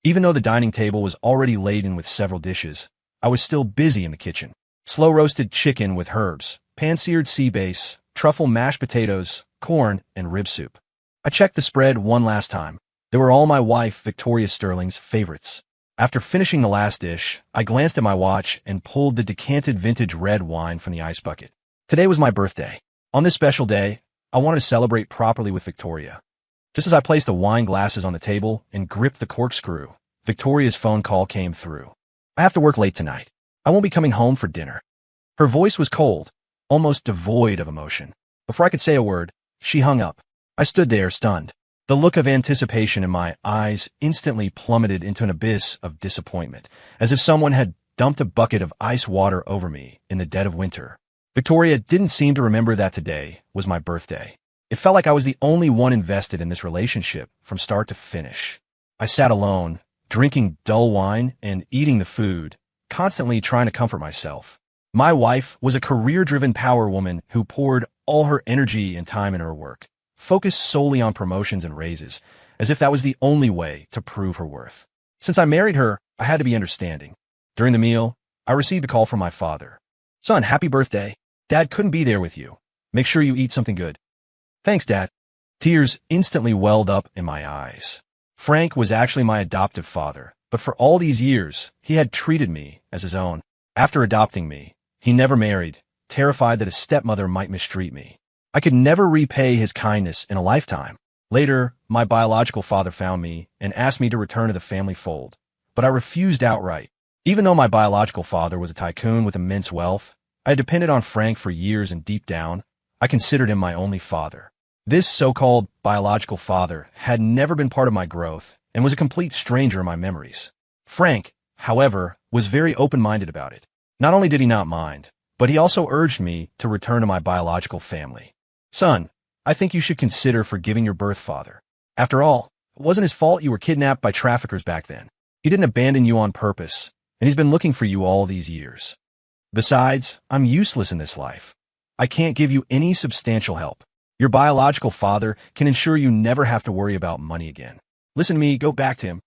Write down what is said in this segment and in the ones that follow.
Even though the dining table was already laden with several dishes, I was still busy in the kitchen. Slow-roasted chicken with herbs, pan-seared sea bass, truffle mashed potatoes, corn, and rib soup. I checked the spread one last time. They were all my wife, Victoria Sterling's, favorites. After finishing the last dish, I glanced at my watch and pulled the decanted vintage red wine from the ice bucket. Today was my birthday. On this special day, I wanted to celebrate properly with Victoria. Just as I placed the wine glasses on the table and gripped the corkscrew, Victoria's phone call came through. I have to work late tonight. I won't be coming home for dinner. Her voice was cold, almost devoid of emotion. Before I could say a word, she hung up. I stood there, stunned. The look of anticipation in my eyes instantly plummeted into an abyss of disappointment, as if someone had dumped a bucket of ice water over me in the dead of winter. Victoria didn't seem to remember that today was my birthday. It felt like I was the only one invested in this relationship from start to finish. I sat alone, drinking dull wine and eating the food, constantly trying to comfort myself. My wife was a career-driven power woman who poured all her energy and time into her work, focused solely on promotions and raises, as if that was the only way to prove her worth. Since I married her, I had to be understanding. During the meal, I received a call from my father. "Son, happy birthday. Dad couldn't be there with you. Make sure you eat something good." "Thanks, Dad." Tears instantly welled up in my eyes. Frank was actually my adoptive father, but for all these years, he had treated me as his own. After adopting me, he never married, terrified that a stepmother might mistreat me. I could never repay his kindness in a lifetime. Later, my biological father found me and asked me to return to the family fold, but I refused outright. Even though my biological father was a tycoon with immense wealth, I had depended on Frank for years, and deep down, I considered him my only father. This so-called biological father had never been part of my growth and was a complete stranger in my memories. Frank, however, was very open-minded about it. Not only did he not mind, but he also urged me to return to my biological family. "Son, I think you should consider forgiving your birth father. After all, it wasn't his fault you were kidnapped by traffickers back then. He didn't abandon you on purpose, and he's been looking for you all these years. Besides, I'm useless in this life. I can't give you any substantial help. Your biological father can ensure you never have to worry about money again. Listen to me, go back to him.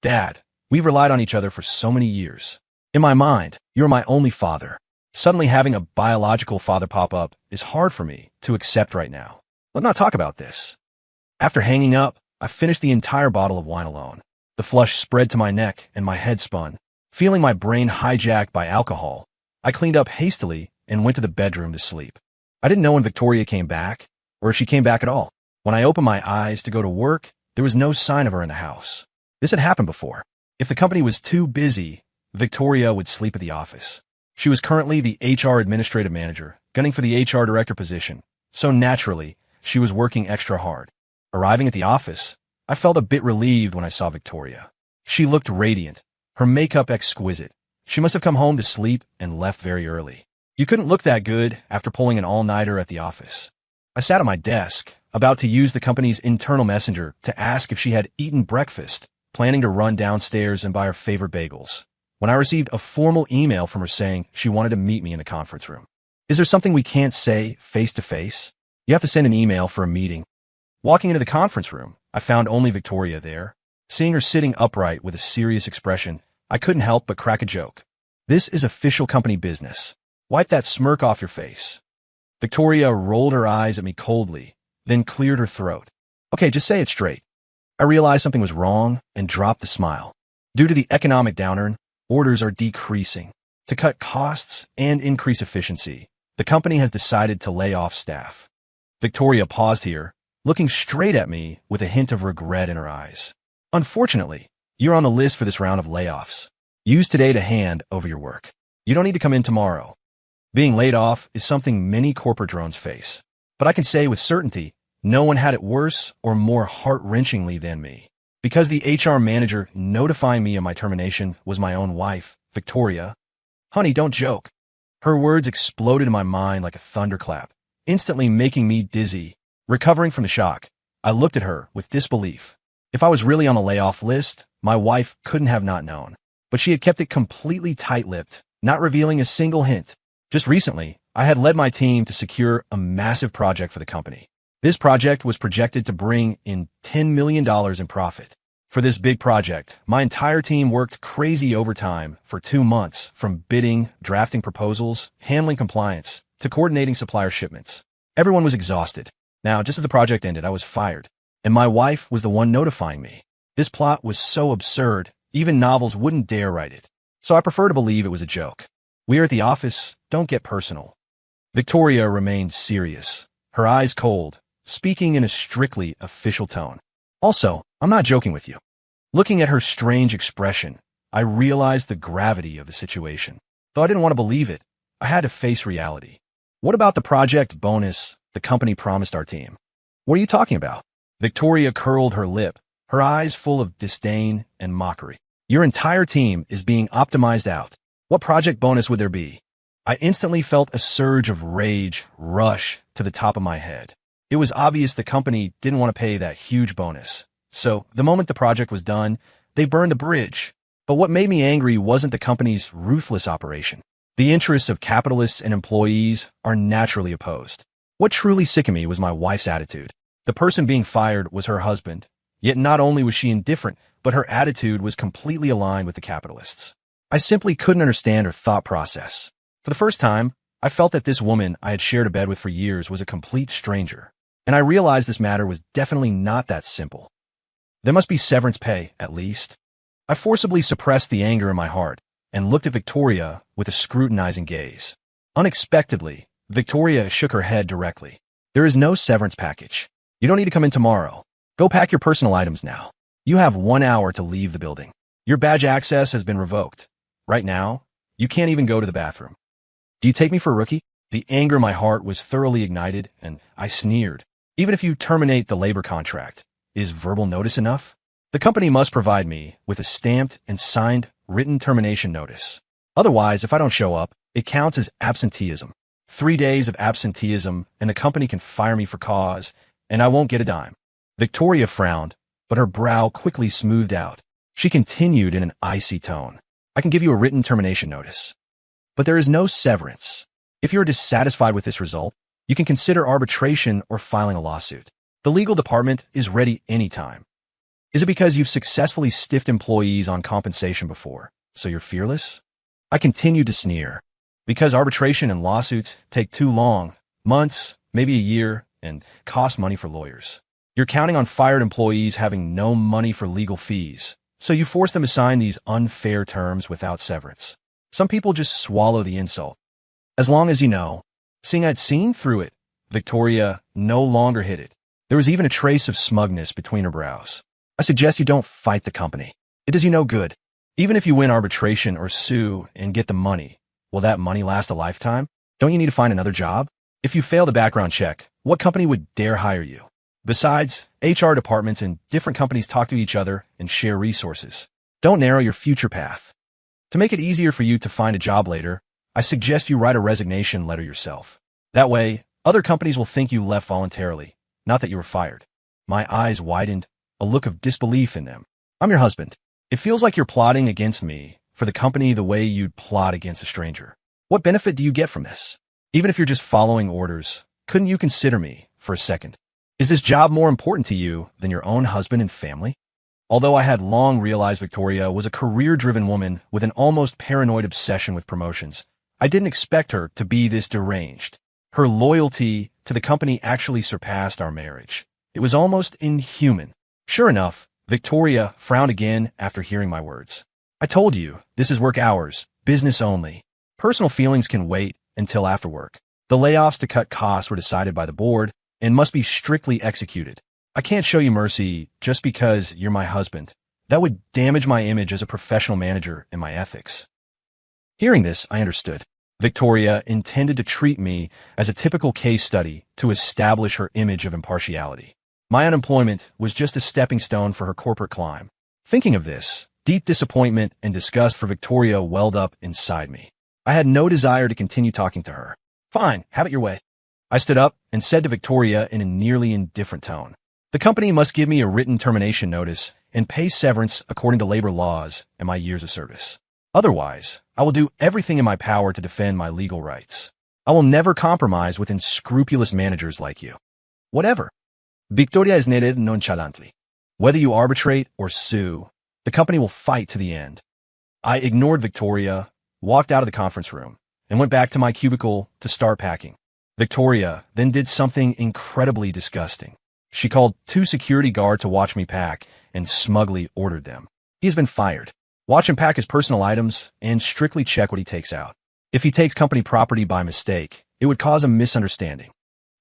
Dad, we've relied on each other for so many years. In my mind, you're my only father. Suddenly having a biological father pop up is hard for me to accept right now. Let's not talk about this." After hanging up, I finished the entire bottle of wine alone. The flush spread to my neck and my head spun. Feeling my brain hijacked by alcohol, I cleaned up hastily and went to the bedroom to sleep. I didn't know when Victoria came back, or if she came back at all. When I opened my eyes to go to work, there was no sign of her in the house. This had happened before. If the company was too busy, Victoria would sleep at the office. She was currently the HR administrative manager, gunning for the HR director position, so naturally, she was working extra hard. Arriving at the office, I felt a bit relieved when I saw Victoria. She looked radiant, her makeup exquisite. She must have come home to sleep and left very early. You couldn't look that good after pulling an all-nighter at the office. I sat at my desk, about to use the company's internal messenger to ask if she had eaten breakfast, planning to run downstairs and buy her favorite bagels, when I received a formal email from her saying she wanted to meet me in the conference room. Is there something we can't say face-to-face? You have to send an email for a meeting. Walking into the conference room, I found only Victoria there. Seeing her sitting upright with a serious expression, I couldn't help but crack a joke. "This is official company business. Wipe that smirk off your face." Victoria rolled her eyes at me coldly, then cleared her throat. "Okay, just say it straight." I realized something was wrong and dropped the smile. Due to the economic downturn, orders are decreasing. To cut costs and increase efficiency, the company has decided to lay off staff. Victoria paused here, looking straight at me with a hint of regret in her eyes. "Unfortunately, you're on the list for this round of layoffs. Use today to hand over your work. You don't need to come in tomorrow." Being laid off is something many corporate drones face, but I can say with certainty, no one had it worse or more heart-wrenchingly than me. Because the HR manager notifying me of my termination was my own wife, Victoria. "Honey, don't joke." Her words exploded in my mind like a thunderclap, instantly making me dizzy. Recovering from the shock, I looked at her with disbelief. If I was really on the layoff list, my wife couldn't have not known. But she had kept it completely tight-lipped, not revealing a single hint. Just recently, I had led my team to secure a massive project for the company. This project was projected to bring in $10 million in profit. For this big project, my entire team worked crazy overtime for 2 months, from bidding, drafting proposals, handling compliance, to coordinating supplier shipments. Everyone was exhausted. Now, just as the project ended, I was fired, and my wife was the one notifying me. This plot was so absurd, even novels wouldn't dare write it. So I prefer to believe it was a joke. We are at the office, don't get personal. Victoria remained serious, her eyes cold, speaking in a strictly official tone. Also, I'm not joking with you. Looking at her strange expression, I realized the gravity of the situation. Though I didn't want to believe it, I had to face reality. What about the project bonus the company promised our team? What are you talking about? Victoria curled her lip, her eyes full of disdain and mockery. Your entire team is being optimized out. What project bonus would there be? I instantly felt a surge of rage rush to the top of my head. It was obvious the company didn't want to pay that huge bonus. So, the moment the project was done, they burned the bridge. But what made me angry wasn't the company's ruthless operation. The interests of capitalists and employees are naturally opposed. What truly sickened me was my wife's attitude. The person being fired was her husband. Yet not only was she indifferent, but her attitude was completely aligned with the capitalists. I simply couldn't understand her thought process. For the first time, I felt that this woman I had shared a bed with for years was a complete stranger. And I realized this matter was definitely not that simple. There must be severance pay, at least. I forcibly suppressed the anger in my heart and looked at Victoria with a scrutinizing gaze. Unexpectedly, Victoria shook her head directly. There is no severance package. You don't need to come in tomorrow. Go pack your personal items now. You have 1 hour to leave the building. Your badge access has been revoked. Right now, you can't even go to the bathroom. Do you take me for a rookie? The anger in my heart was thoroughly ignited, and I sneered. Even if you terminate the labor contract, is verbal notice enough? The company must provide me with a stamped and signed written termination notice. Otherwise, if I don't show up, it counts as absenteeism. 3 days of absenteeism, and the company can fire me for cause, and I won't get a dime. Victoria frowned, but her brow quickly smoothed out. She continued in an icy tone. I can give you a written termination notice. But there is no severance. If you are dissatisfied with this result, you can consider arbitration or filing a lawsuit. The legal department is ready anytime. Is it because you've successfully stiffed employees on compensation before, so you're fearless? I continued to sneer. Because arbitration and lawsuits take too long, months, maybe a year, and cost money for lawyers. You're counting on fired employees having no money for legal fees, so you force them to sign these unfair terms without severance. Some people just swallow the insult. As long as you know, seeing I'd seen through it, Victoria no longer hid it. There was even a trace of smugness between her brows. I suggest you don't fight the company. It does you no good. Even if you win arbitration or sue and get the money, will that money last a lifetime? Don't you need to find another job? If you fail the background check, what company would dare hire you? Besides, HR departments in different companies talk to each other and share resources. Don't narrow your future path. To make it easier for you to find a job later, I suggest you write a resignation letter yourself. That way, other companies will think you left voluntarily, not that you were fired. My eyes widened, a look of disbelief in them. I'm your husband. It feels like you're plotting against me for the company the way you'd plot against a stranger. What benefit do you get from this? Even if you're just following orders, couldn't you consider me for a second? Is this job more important to you than your own husband and family? Although I had long realized Victoria was a career-driven woman with an almost paranoid obsession with promotions, I didn't expect her to be this deranged. Her loyalty to the company actually surpassed our marriage. It was almost inhuman. Sure enough, Victoria frowned again after hearing my words. I told you, this is work hours, business only. Personal feelings can wait until after work. The layoffs to cut costs were decided by the board and must be strictly executed. I can't show you mercy just because you're my husband. That would damage my image as a professional manager and my ethics. Hearing this, I understood. Victoria intended to treat me as a typical case study to establish her image of impartiality. My unemployment was just a stepping stone for her corporate climb. Thinking of this, deep disappointment and disgust for Victoria welled up inside me. I had no desire to continue talking to her. Fine, have it your way. I stood up and said to Victoria in a nearly indifferent tone, the company must give me a written termination notice and pay severance according to labor laws and my years of service. Otherwise, I will do everything in my power to defend my legal rights. I will never compromise with unscrupulous managers like you. Whatever. Victoria sneered nonchalantly. Whether you arbitrate or sue, the company will fight to the end. I ignored Victoria, walked out of the conference room, and went back to my cubicle to start packing. Victoria then did something incredibly disgusting. She called 2 security guards to watch me pack and smugly ordered them. He has been fired. Watch him pack his personal items and strictly check what he takes out. If he takes company property by mistake, it would cause a misunderstanding.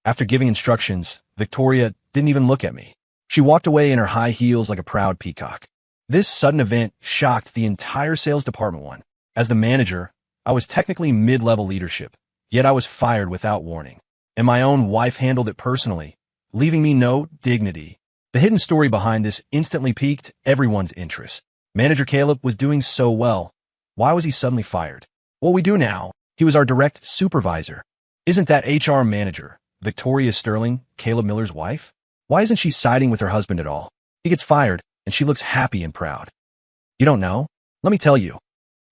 After giving instructions, Victoria didn't even look at me. She walked away in her high heels like a proud peacock. This sudden event shocked the entire sales department. As the manager, I was technically mid-level leadership, yet I was fired without warning. And my own wife handled it personally, leaving me no dignity. The hidden story behind this instantly piqued everyone's interest. Manager Caleb was doing so well. Why was he suddenly fired? Well, we do now. He was our direct supervisor. Isn't that HR manager, Victoria Sterling, Caleb Miller's wife? Why isn't she siding with her husband at all? He gets fired, and she looks happy and proud. You don't know? Let me tell you.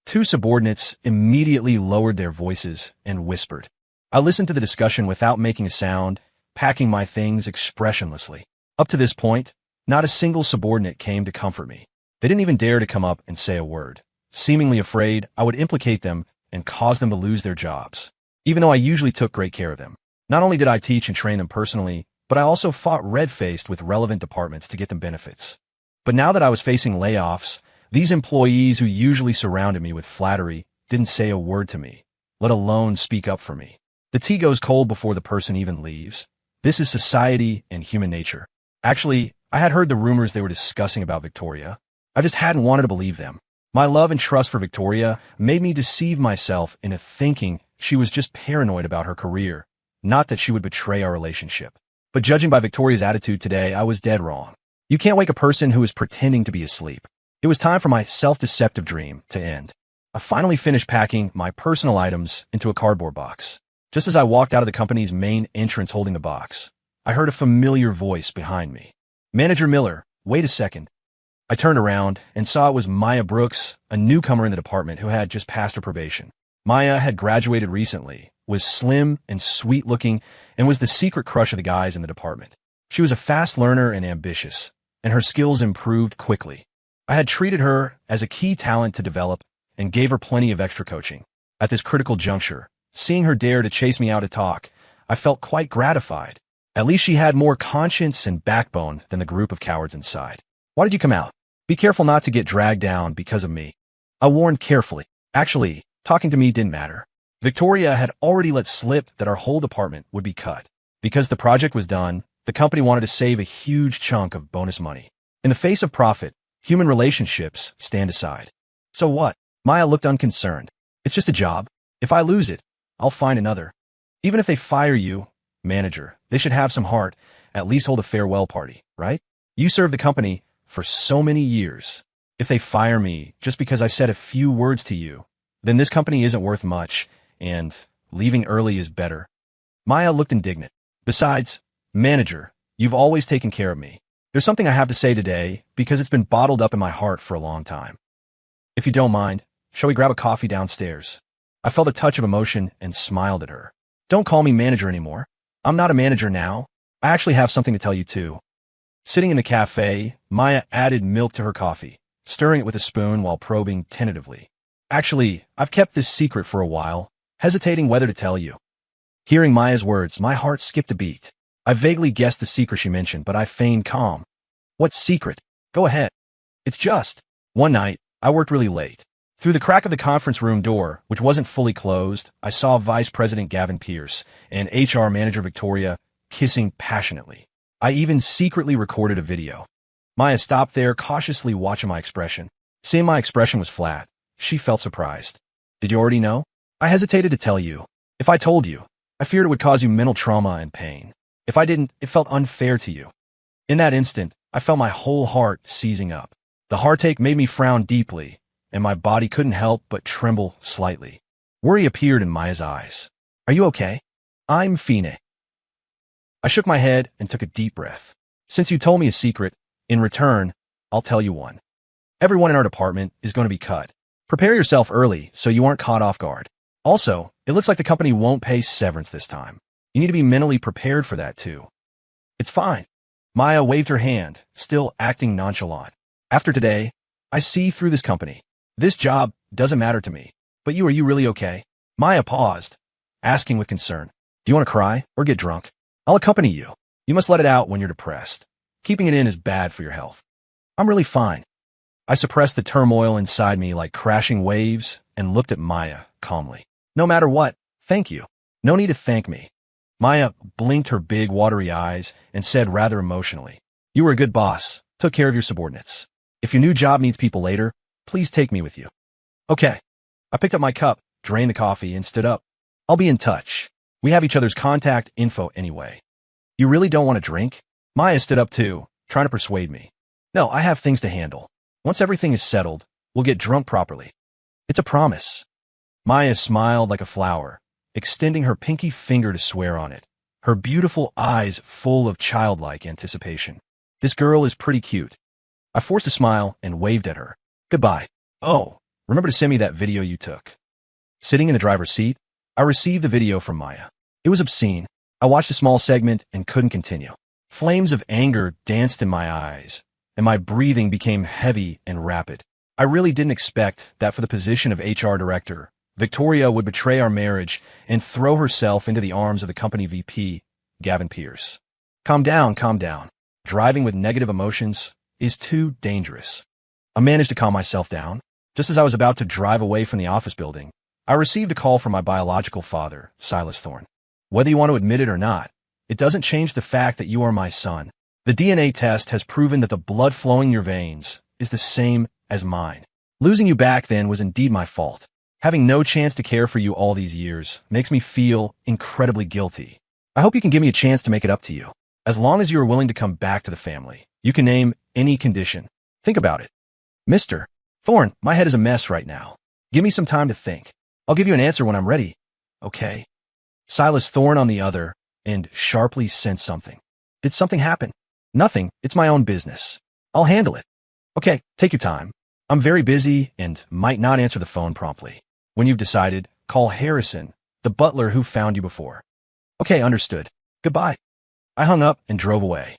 2 subordinates immediately lowered their voices and whispered. I listened to the discussion without making a sound, packing my things expressionlessly. Up to this point, not a single subordinate came to comfort me. They didn't even dare to come up and say a word, seemingly afraid I would implicate them and cause them to lose their jobs. Even though I usually took great care of them. Not only did I teach and train them personally, but I also fought red-faced with relevant departments to get them benefits. But now that I was facing layoffs, these employees who usually surrounded me with flattery didn't say a word to me, let alone speak up for me. The tea goes cold before the person even leaves. This is society and human nature. Actually, I had heard the rumors they were discussing about Victoria. I just hadn't wanted to believe them. My love and trust for Victoria made me deceive myself into thinking she was just paranoid about her career, not that she would betray our relationship. But judging by Victoria's attitude today, I was dead wrong. You can't wake a person who is pretending to be asleep. It was time for my self-deceptive dream to end. I finally finished packing my personal items into a cardboard box. Just as I walked out of the company's main entrance holding the box, I heard a familiar voice behind me. Manager Miller, wait a second. I turned around and saw it was Maya Brooks, a newcomer in the department who had just passed her probation. Maya had graduated recently, was slim and sweet-looking, and was the secret crush of the guys in the department. She was a fast learner and ambitious, and her skills improved quickly. I had treated her as a key talent to develop and gave her plenty of extra coaching. At this critical juncture, seeing her dare to chase me out to talk, I felt quite gratified. At least she had more conscience and backbone than the group of cowards inside. Why did you come out? Be careful not to get dragged down because of me. I warned carefully. Actually, talking to me didn't matter. Victoria had already let slip that our whole department would be cut. Because the project was done, the company wanted to save a huge chunk of bonus money. In the face of profit, human relationships stand aside. So what? Maya looked unconcerned. It's just a job. If I lose it, I'll find another. Even if they fire you, manager, they should have some heart, at least hold a farewell party, right? You served the company for so many years. If they fire me just because I said a few words to you, then this company isn't worth much, and leaving early is better. Maya looked indignant. Besides, manager, you've always taken care of me. There's something I have to say today because it's been bottled up in my heart for a long time. If you don't mind, shall we grab a coffee downstairs? I felt a touch of emotion and smiled at her. Don't call me manager anymore. I'm not a manager now. I actually have something to tell you too. Sitting in the cafe, Maya added milk to her coffee, stirring it with a spoon while probing tentatively. Actually, I've kept this secret for a while, hesitating whether to tell you. Hearing Maya's words, my heart skipped a beat. I vaguely guessed the secret she mentioned, but I feigned calm. What secret? Go ahead. It's just, one night, I worked really late. Through the crack of the conference room door, which wasn't fully closed, I saw Vice President Gavin Pierce and HR Manager Victoria kissing passionately. I even secretly recorded a video. Maya stopped there, cautiously watching my expression. Seeing my expression was flat, she felt surprised. Did you already know? I hesitated to tell you. If I told you, I feared it would cause you mental trauma and pain. If I didn't, it felt unfair to you. In that instant, I felt my whole heart seizing up. The heartache made me frown deeply, and my body couldn't help but tremble slightly. Worry appeared in Maya's eyes. Are you okay? I'm fine. I shook my head and took a deep breath. Since you told me a secret, in return, I'll tell you one. Everyone in our department is going to be cut. Prepare yourself early so you aren't caught off guard. Also, it looks like the company won't pay severance this time. You need to be mentally prepared for that too. It's fine. Maya waved her hand, still acting nonchalant. After today, I see through this company. This job doesn't matter to me. But are you really okay? Maya paused, asking with concern. Do you want to cry or get drunk? I'll accompany you. You must let it out when you're depressed. Keeping it in is bad for your health. I'm really fine. I suppressed the turmoil inside me like crashing waves and looked at Maya calmly. No matter what, thank you. No need to thank me. Maya blinked her big, watery eyes and said rather emotionally, You were a good boss, took care of your subordinates. If your new job needs people later, please take me with you. Okay. I picked up my cup, drained the coffee, and stood up. I'll be in touch. We have each other's contact info anyway. You really don't want to drink? Maya stood up too, trying to persuade me. No, I have things to handle. Once everything is settled, we'll get drunk properly. It's a promise. Maya smiled like a flower, extending her pinky finger to swear on it, her beautiful eyes full of childlike anticipation. This girl is pretty cute. I forced a smile and waved at her. Goodbye. Oh, remember to send me that video you took. Sitting in the driver's seat, I received the video from Maya. It was obscene. I watched a small segment and couldn't continue. Flames of anger danced in my eyes, and my breathing became heavy and rapid. I really didn't expect that for the position of HR director, Victoria would betray our marriage and throw herself into the arms of the company VP, Gavin Pierce. Calm down, calm down. Driving with negative emotions is too dangerous. I managed to calm myself down. Just as I was about to drive away from the office building, I received a call from my biological father, Silas Thorne. Whether you want to admit it or not, it doesn't change the fact that you are my son. The DNA test has proven that the blood flowing in your veins is the same as mine. Losing you back then was indeed my fault. Having no chance to care for you all these years makes me feel incredibly guilty. I hope you can give me a chance to make it up to you. As long as you are willing to come back to the family, you can name any condition. Think about it. Mr. Thorne, my head is a mess right now. Give me some time to think. I'll give you an answer when I'm ready. Okay. Silas Thorne on the other end sharply sensed something. Did something happen? Nothing. It's my own business. I'll handle it. Okay, take your time. I'm very busy and might not answer the phone promptly. When you've decided, call Harrison, the butler who found you before. Okay, understood. Goodbye. I hung up and drove away.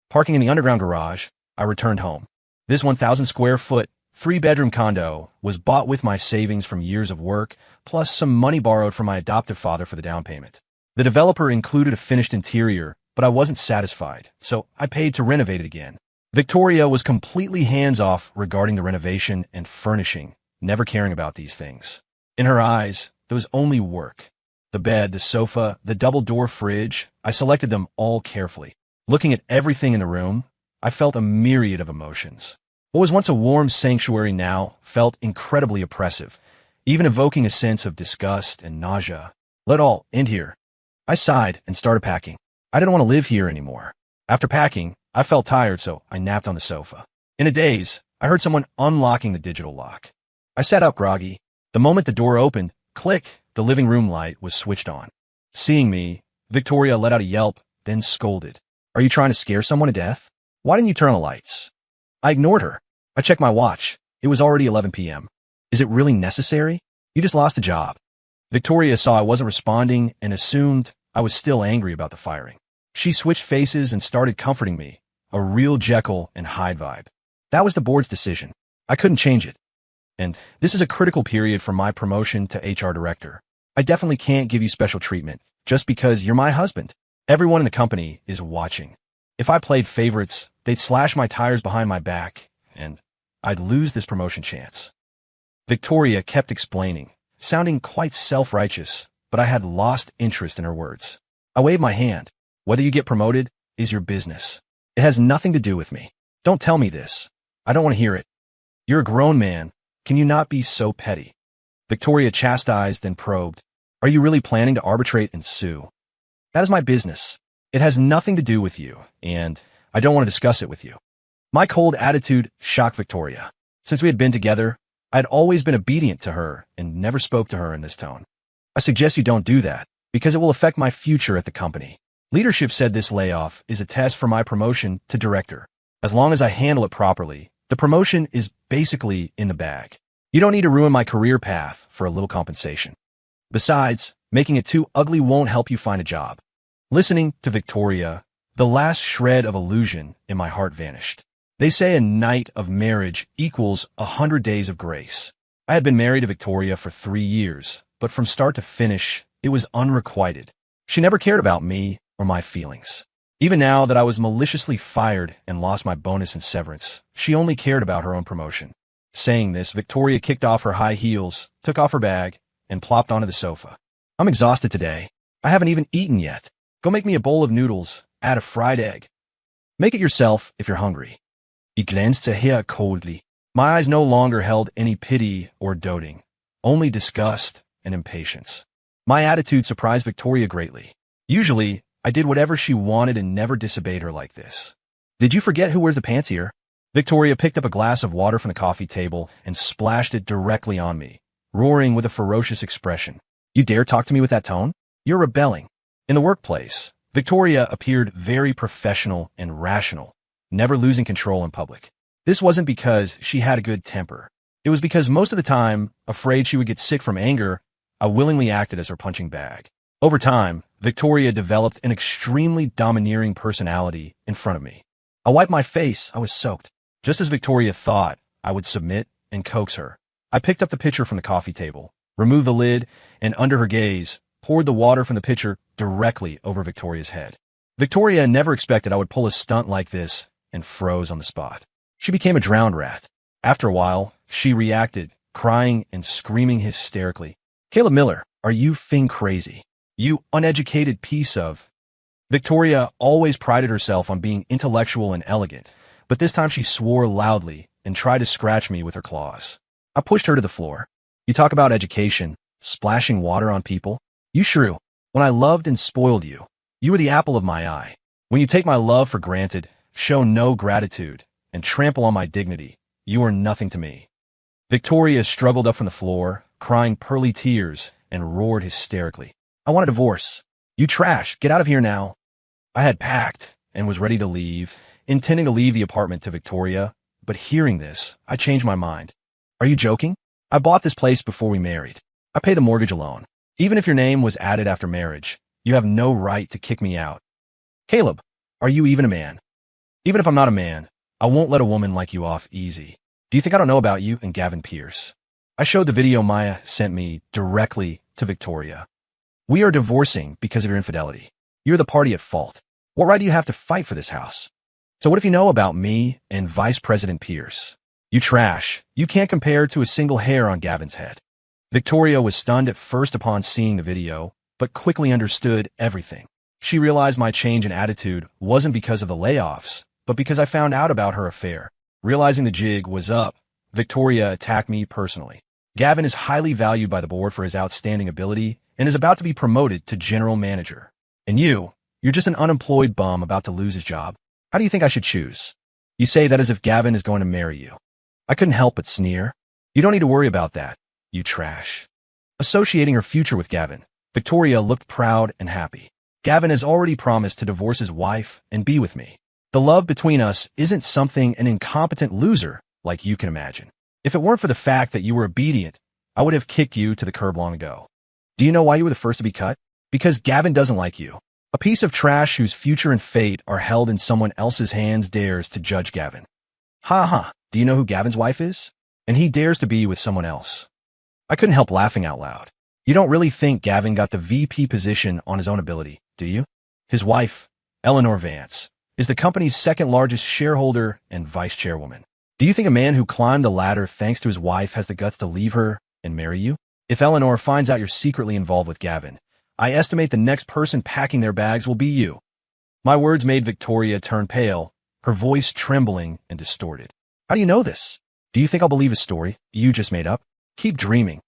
Parking in the underground garage, I returned home. This 1,000 square foot, 3-bedroom condo was bought with my savings from years of work, plus some money borrowed from my adoptive father for the down payment. The developer included a finished interior, but I wasn't satisfied, so I paid to renovate it again. Victoria was completely hands-off regarding the renovation and furnishing, never caring about these things. In her eyes, there was only work. The bed, the sofa, the double-door fridge, I selected them all carefully. Looking at everything in the room, I felt a myriad of emotions. What was once a warm sanctuary now felt incredibly oppressive, even evoking a sense of disgust and nausea. Let all end here. I sighed and started packing. I didn't want to live here anymore. After packing, I felt tired, so I napped on the sofa. In a daze, I heard someone unlocking the digital lock. I sat up groggy. The moment the door opened, click, the living room light was switched on. Seeing me, Victoria let out a yelp, then scolded. Are you trying to scare someone to death? Why didn't you turn on the lights? I ignored her. I checked my watch. It was already 11 p.m. Is it really necessary? You just lost a job. Victoria saw I wasn't responding and assumed I was still angry about the firing. She switched faces and started comforting me, a real Jekyll and Hyde vibe. That was the board's decision. I couldn't change it. And this is a critical period for my promotion to HR director. I definitely can't give you special treatment just because you're my husband. Everyone in the company is watching. If I played favorites, they'd slash my tires behind my back, and I'd lose this promotion chance. Victoria kept explaining, sounding quite self-righteous, but I had lost interest in her words. I waved my hand. Whether you get promoted is your business. It has nothing to do with me. Don't tell me this. I don't want to hear it. You're a grown man. Can you not be so petty? Victoria chastised, then probed. Are you really planning to arbitrate and sue? That is my business. It has nothing to do with you, and I don't want to discuss it with you. My cold attitude shocked Victoria. Since we had been together, I had always been obedient to her and never spoke to her in this tone. I suggest you don't do that, because it will affect my future at the company. Leadership said this layoff is a test for my promotion to director. As long as I handle it properly, the promotion is basically in the bag. You don't need to ruin my career path for a little compensation. Besides, making it too ugly won't help you find a job. Listening to Victoria The last shred of illusion in my heart vanished. They say a night of marriage equals 100 days of grace. I had been married to Victoria for 3 years, but from start to finish, it was unrequited. She never cared about me or my feelings. Even now that I was maliciously fired and lost my bonus and severance, she only cared about her own promotion. Saying this, Victoria kicked off her high heels, took off her bag, and plopped onto the sofa. I'm exhausted today. I haven't even eaten yet. Go make me a bowl of noodles, add a fried egg. Make it yourself if you're hungry. He glanced at her coldly. My eyes no longer held any pity or doting, only disgust and impatience. My attitude surprised Victoria greatly. Usually, I did whatever she wanted and never disobeyed her like this. Did you forget who wears the pants here? Victoria picked up a glass of water from the coffee table and splashed it directly on me, roaring with a ferocious expression. You dare talk to me with that tone? You're rebelling. In the workplace, Victoria appeared very professional and rational, never losing control in public. This wasn't because she had a good temper. It was because most of the time, afraid she would get sick from anger, I willingly acted as her punching bag. Over time, Victoria developed an extremely domineering personality in front of me. I wiped my face. I was soaked. Just as Victoria thought I would submit and coax her, I picked up the pitcher from the coffee table, removed the lid, and under her gaze, poured the water from the pitcher directly over Victoria's head. Victoria never expected I would pull a stunt like this and froze on the spot. She became a drowned rat. After a while, she reacted, crying and screaming hysterically. Caleb Miller, are you f***ing crazy? You uneducated piece of... Victoria always prided herself on being intellectual and elegant, but this time she swore loudly and tried to scratch me with her claws. I pushed her to the floor. You talk about education, splashing water on people? You shrew. When I loved and spoiled you, you were the apple of my eye. When you take my love for granted, show no gratitude, and trample on my dignity, you are nothing to me. Victoria struggled up from the floor, crying pearly tears, and roared hysterically. I want a divorce. You trash. Get out of here now. I had packed and was ready to leave, intending to leave the apartment to Victoria, but hearing this, I changed my mind. Are you joking? I bought this place before we married. I pay the mortgage alone. Even if your name was added after marriage, you have no right to kick me out. Caleb, are you even a man? Even if I'm not a man, I won't let a woman like you off easy. Do you think I don't know about you and Gavin Pierce? I showed the video Maya sent me directly to Victoria. We are divorcing because of your infidelity. You're the party at fault. What right do you have to fight for this house? So what if you know about me and Vice President Pierce? You trash. You can't compare to a single hair on Gavin's head. Victoria was stunned at first upon seeing the video, but quickly understood everything. She realized my change in attitude wasn't because of the layoffs, but because I found out about her affair. Realizing the jig was up, Victoria attacked me personally. Gavin is highly valued by the board for his outstanding ability and is about to be promoted to general manager. And you're just an unemployed bum about to lose his job. How do you think I should choose? You say that as if Gavin is going to marry you. I couldn't help but sneer. You don't need to worry about that, you trash. Associating her future with Gavin, Victoria looked proud and happy. Gavin has already promised to divorce his wife and be with me. The love between us isn't something an incompetent loser like you can imagine. If it weren't for the fact that you were obedient, I would have kicked you to the curb long ago. Do you know why you were the first to be cut? Because Gavin doesn't like you. A piece of trash whose future and fate are held in someone else's hands dares to judge Gavin. Ha ha, do you know who Gavin's wife is? And he dares to be with someone else. I couldn't help laughing out loud. You don't really think Gavin got the VP position on his own ability, do you? His wife, Eleanor Vance, is the company's second largest shareholder and vice chairwoman. Do you think a man who climbed the ladder thanks to his wife has the guts to leave her and marry you? If Eleanor finds out you're secretly involved with Gavin, I estimate the next person packing their bags will be you. My words made Victoria turn pale, her voice trembling and distorted. How do you know this? Do you think I'll believe a story you just made up? Keep dreaming.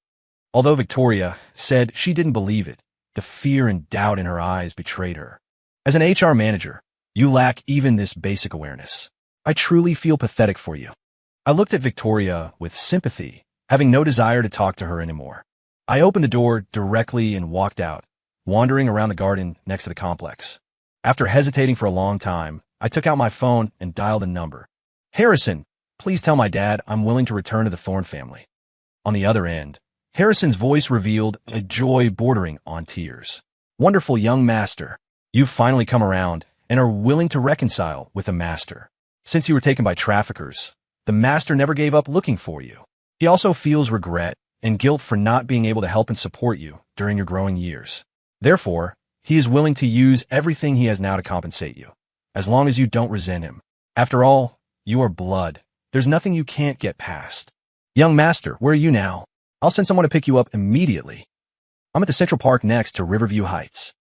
Although Victoria said she didn't believe it, the fear and doubt in her eyes betrayed her. As an HR manager, you lack even this basic awareness. I truly feel pathetic for you. I looked at Victoria with sympathy, having no desire to talk to her anymore. I opened the door directly and walked out, wandering around the garden next to the complex. After hesitating for a long time, I took out my phone and dialed a number. Harrison, please tell my dad I'm willing to return to the Thorne family. On the other end, Harrison's voice revealed a joy bordering on tears. Wonderful young master, you've finally come around, and are willing to reconcile with the master. Since you were taken by traffickers, the master never gave up looking for you. He also feels regret and guilt for not being able to help and support you during your growing years. Therefore, he is willing to use everything he has now to compensate you, as long as you don't resent him. After all, you are blood. There's nothing you can't get past. Young master, where are you now? I'll send someone to pick you up immediately. I'm at the Central Park next to Riverview Heights.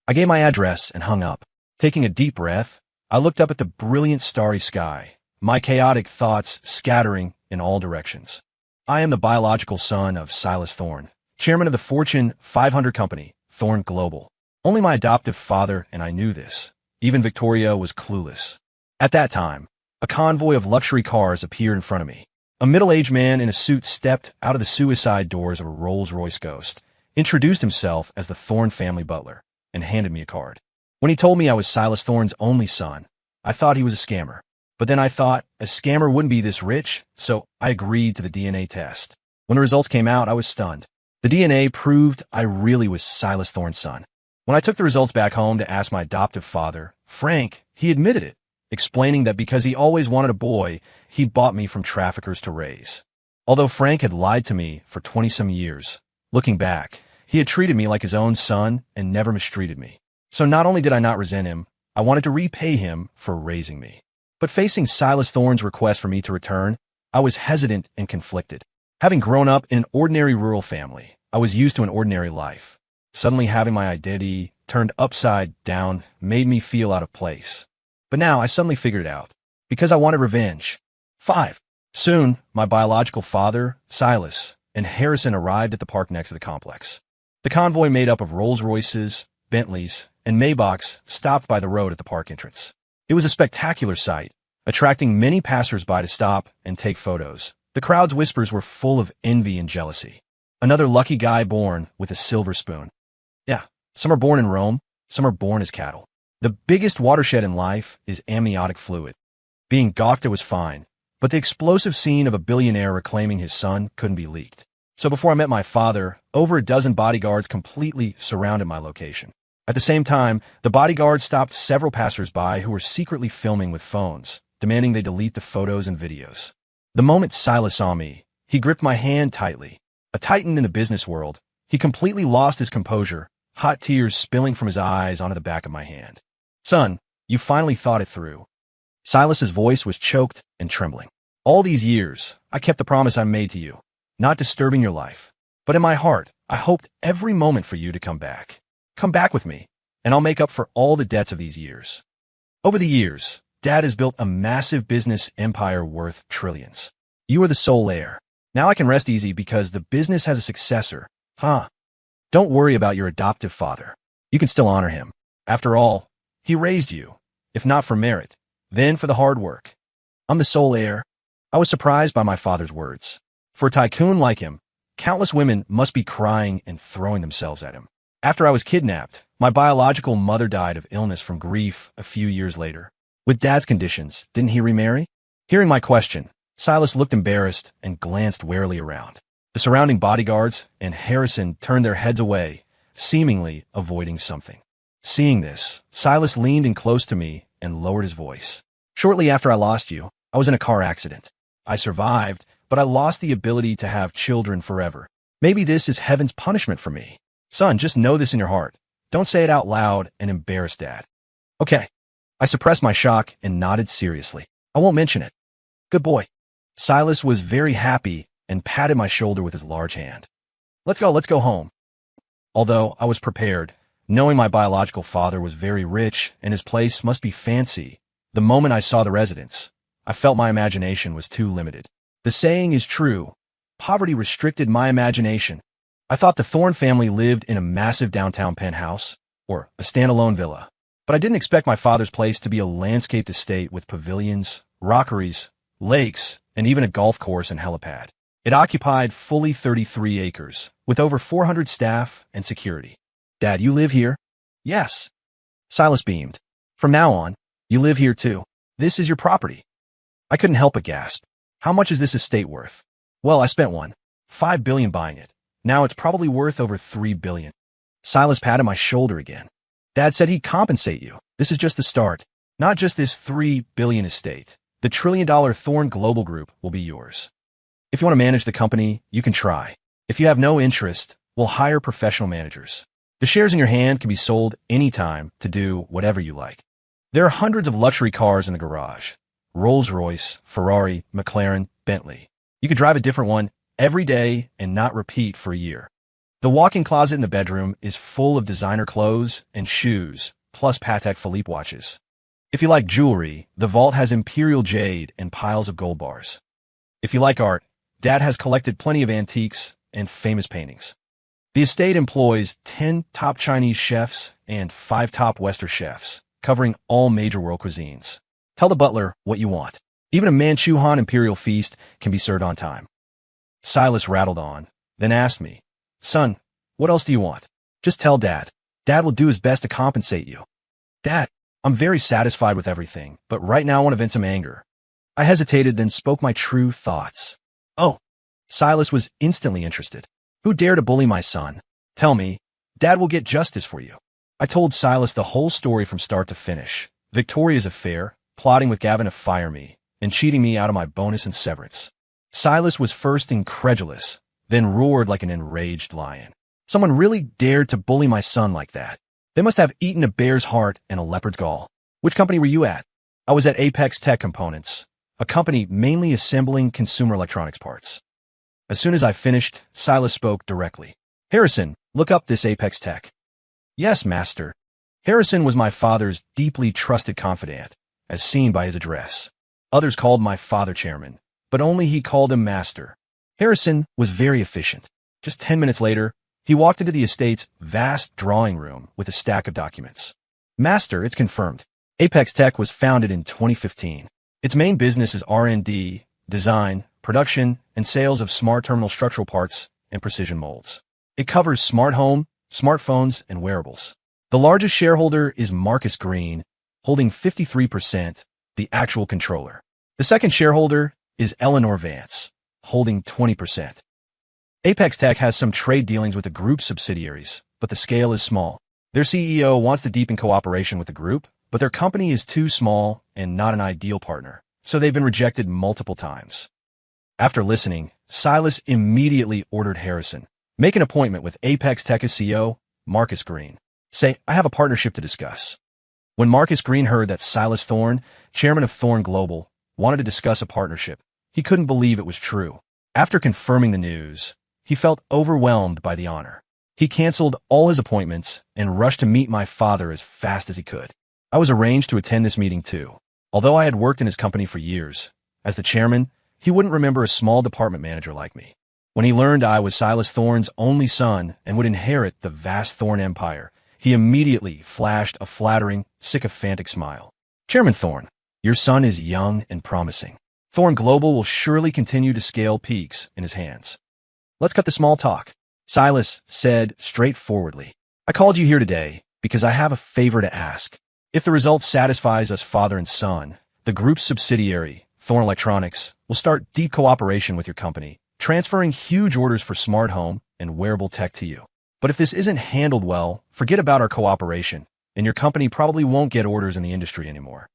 I gave my address and hung up. Taking a deep breath, I looked up at the brilliant starry sky, my chaotic thoughts scattering in all directions. I am the biological son of Silas Thorne, chairman of the Fortune 500 company, Thorne Global. Only my adoptive father and I knew this. Even Victoria was clueless. At that time, a convoy of luxury cars appeared in front of me. A middle-aged man in a suit stepped out of the suicide doors of a Rolls-Royce Ghost, introduced himself as the Thorne family butler, and handed me a card. When he told me I was Silas Thorne's only son, I thought he was a scammer. But then I thought a scammer wouldn't be this rich, so I agreed to the DNA test. When the results came out, I was stunned. The DNA proved I really was Silas Thorne's son. When I took the results back home to ask my adoptive father, Frank, he admitted it, explaining that because he always wanted a boy, he bought me from traffickers to raise. Although Frank had lied to me for 20-some years, looking back, he had treated me like his own son and never mistreated me. So not only did I not resent him, I wanted to repay him for raising me. But facing Silas Thorne's request for me to return, I was hesitant and conflicted. Having grown up in an ordinary rural family, I was used to an ordinary life. Suddenly having my identity turned upside down made me feel out of place. But now I suddenly figured it out. Because I wanted revenge. 5. Soon, my biological father, Silas, and Harrison arrived at the park next to the complex. The convoy made up of Rolls-Royces, Bentleys, and Maybachs stopped by the road at the park entrance. It was a spectacular sight, attracting many passers-by to stop and take photos. The crowd's whispers were full of envy and jealousy. Another lucky guy born with a silver spoon. Yeah, some are born in Rome, some are born as cattle. The biggest watershed in life is amniotic fluid. Being gawked at was fine, but the explosive scene of a billionaire reclaiming his son couldn't be leaked. So before I met my father, over a dozen bodyguards completely surrounded my location. At the same time, the bodyguards stopped several passers-by who were secretly filming with phones, demanding they delete the photos and videos. The moment Silas saw me, he gripped my hand tightly. A titan in the business world, he completely lost his composure, hot tears spilling from his eyes onto the back of my hand. Son, you finally thought it through. Silas's voice was choked and trembling. All these years, I kept the promise I made to you, not disturbing your life. But in my heart, I hoped every moment for you to come back. Come back with me, and I'll make up for all the debts of these years. Over the years, Dad has built a massive business empire worth trillions. You are the sole heir. Now I can rest easy because the business has a successor. Don't worry about your adoptive father. You can still honor him. After all, he raised you, if not for merit, then for the hard work. I'm the sole heir. I was surprised by my father's words. For a tycoon like him, countless women must be crying and throwing themselves at him. After I was kidnapped, my biological mother died of illness from grief a few years later. With Dad's conditions, didn't he remarry? Hearing my question, Silas looked embarrassed and glanced warily around. The surrounding bodyguards and Harrison turned their heads away, seemingly avoiding something. Seeing this, Silas leaned in close to me and lowered his voice. Shortly after I lost you, I was in a car accident. I survived, but I lost the ability to have children forever. Maybe this is heaven's punishment for me. Son, just know this in your heart. Don't say it out loud and embarrass Dad. Okay. I suppressed my shock and nodded seriously. I won't mention it. Good boy. Silas was very happy and patted my shoulder with his large hand. Let's go home. Although I was prepared, knowing my biological father was very rich and his place must be fancy, the moment I saw the residence, I felt my imagination was too limited. The saying is true. Poverty restricted my imagination. I thought the Thorne family lived in a massive downtown penthouse, or a standalone villa. But I didn't expect my father's place to be a landscaped estate with pavilions, rockeries, lakes, and even a golf course and helipad. It occupied fully 33 acres, with over 400 staff and security. Dad, you live here? Yes. Silas beamed. From now on, you live here too. This is your property. I couldn't help but gasp. How much is this estate worth? Well, I spent $5 billion buying it. Now it's probably worth over $3 billion. Silas patted my shoulder again. Dad said he'd compensate you. This is just the start. Not just this $3 billion estate. The trillion-dollar Thorn Global Group will be yours. If you want to manage the company, you can try. If you have no interest, we'll hire professional managers. The shares in your hand can be sold anytime to do whatever you like. There are hundreds of luxury cars in the garage. Rolls-Royce, Ferrari, McLaren, Bentley. You could drive a different one every day and not repeat for a year. The walk-in closet in the bedroom is full of designer clothes and shoes, plus Patek Philippe watches. If you like jewelry, the vault has imperial jade and piles of gold bars. If you like art, Dad has collected plenty of antiques and famous paintings. The estate employs 10 top Chinese chefs and 5 top Western chefs, covering all major world cuisines. Tell the butler what you want. Even a Manchu-Han imperial feast can be served on time. Silas rattled on, then asked me, "Son, what else do you want? Just tell Dad. Dad will do his best to compensate you." "Dad, I'm very satisfied with everything, but right now I want to vent some anger." I hesitated, then spoke my true thoughts. "Oh." Silas was instantly interested. "Who dared to bully my son? Tell me. Dad will get justice for you." I told Silas the whole story from start to finish. Victoria's affair, plotting with Gavin to fire me, and cheating me out of my bonus and severance. Silas was first incredulous, then roared like an enraged lion. Someone really dared to bully my son like that. They must have eaten a bear's heart and a leopard's gall. "Which company were you at?" "I was at Apex Tech Components, a company mainly assembling consumer electronics parts." As soon as I finished, Silas spoke directly. "Harrison, look up this Apex Tech." "Yes, master." Harrison was my father's deeply trusted confidant, as seen by his address. Others called my father chairman, but only he called him master. Harrison was very efficient. Just 10 minutes later, he walked into the estate's vast drawing room with a stack of documents. "Master, it's confirmed. Apex Tech was founded in 2015. Its main business is R&D, design, production, and sales of smart terminal structural parts and precision molds. It covers smart home, smartphones, and wearables. The largest shareholder is Marcus Green, holding 53%, the actual controller. The second shareholder is Eleanor Vance, holding 20%. Apex Tech has some trade dealings with the group's subsidiaries, but the scale is small. Their CEO wants to deepen cooperation with the group, but their company is too small and not an ideal partner, so they've been rejected multiple times." After listening, Silas immediately ordered Harrison, "Make an appointment with Apex Tech's CEO, Marcus Green. Say, I have a partnership to discuss." When Marcus Green heard that Silas Thorn, chairman of Thorn Global, wanted to discuss a partnership, he couldn't believe it was true. After confirming the news, he felt overwhelmed by the honor. He canceled all his appointments and rushed to meet my father as fast as he could. I was arranged to attend this meeting too. Although I had worked in his company for years, as the chairman, he wouldn't remember a small department manager like me. When he learned I was Silas Thorn's only son and would inherit the vast Thorn empire, he immediately flashed a flattering, sycophantic smile. "Chairman Thorn, your son is young and promising. Thorn Global will surely continue to scale peaks in his hands. Let's cut the small talk." Silas said straightforwardly, "I called you here today because I have a favor to ask. If the result satisfies us father and son, the group's subsidiary, Thorn Electronics, will start deep cooperation with your company, transferring huge orders for smart home and wearable tech to you. But if this isn't handled well, forget about our cooperation, and your company probably won't get orders in the industry anymore."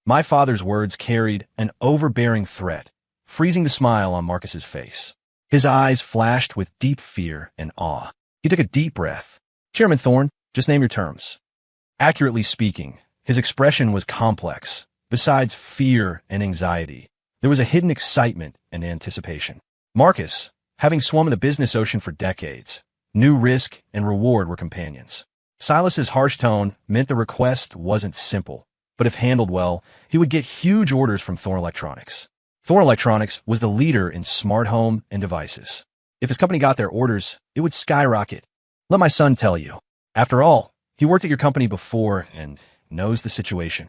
My father's words carried an overbearing threat, freezing the smile on Marcus's face. His eyes flashed with deep fear and awe. He took a deep breath. "Chairman Thorn, just name your terms." Accurately speaking, his expression was complex. Besides fear and anxiety, there was a hidden excitement and anticipation. Marcus, having swum in the business ocean for decades, knew risk and reward were companions. Silas's harsh tone meant the request wasn't simple, but if handled well, he would get huge orders from Thorn Electronics. Thorn Electronics was the leader in smart home and devices. If his company got their orders, it would skyrocket. Let my son tell you. After all, he worked at your company before and knows the situation.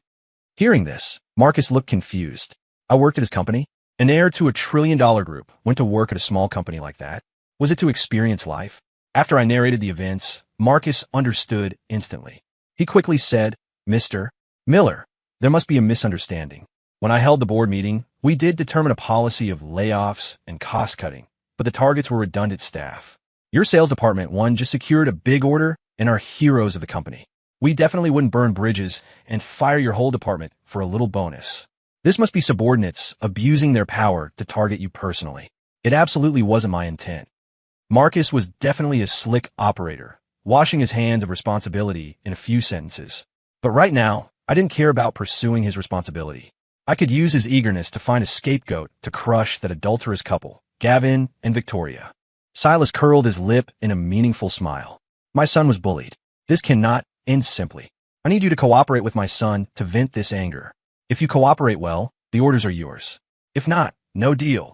Hearing this, Marcus looked confused. I worked at his company? An heir to $1 trillion group went to work at a small company like that? Was it to experience life? After I narrated the events, Marcus understood instantly. He quickly said, "Mr. Miller, there must be a misunderstanding. When I held the board meeting, we did determine a policy of layoffs and cost-cutting, but the targets were redundant staff. Your sales department, one, just secured a big order and are heroes of the company. We definitely wouldn't burn bridges and fire your whole department for a little bonus. This must be subordinates abusing their power to target you personally. It absolutely wasn't my intent. Marcus was definitely a slick operator, washing his hands of responsibility in a few sentences. But right now, I didn't care about pursuing his responsibility. I could use his eagerness to find a scapegoat to crush that adulterous couple, Gavin and Victoria. Silas curled his lip in a meaningful smile. My son was bullied. This cannot end simply. I need you to cooperate with my son to vent this anger. If you cooperate well, the orders are yours. If not, no deal.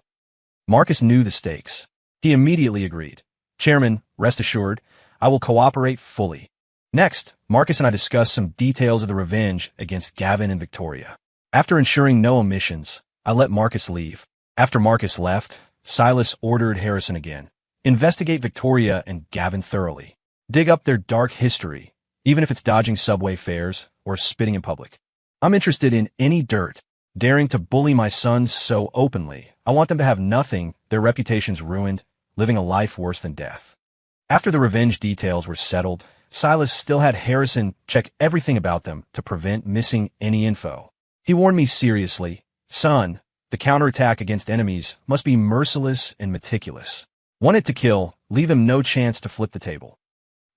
Marcus knew the stakes. He immediately agreed. Chairman, rest assured, I will cooperate fully. Next, Marcus and I discussed some details of the revenge against Gavin and Victoria. After ensuring no omissions, I let Marcus leave. After Marcus left, Silas ordered Harrison again. Investigate Victoria and Gavin thoroughly. Dig up their dark history, even if it's dodging subway fares or spitting in public. I'm interested in any dirt, daring to bully my sons so openly. I want them to have nothing, their reputations ruined, living a life worse than death. After the revenge details were settled, Silas still had Harrison check everything about them to prevent missing any info. He warned me seriously, son, the counterattack against enemies must be merciless and meticulous. Want it to kill, leave him no chance to flip the table.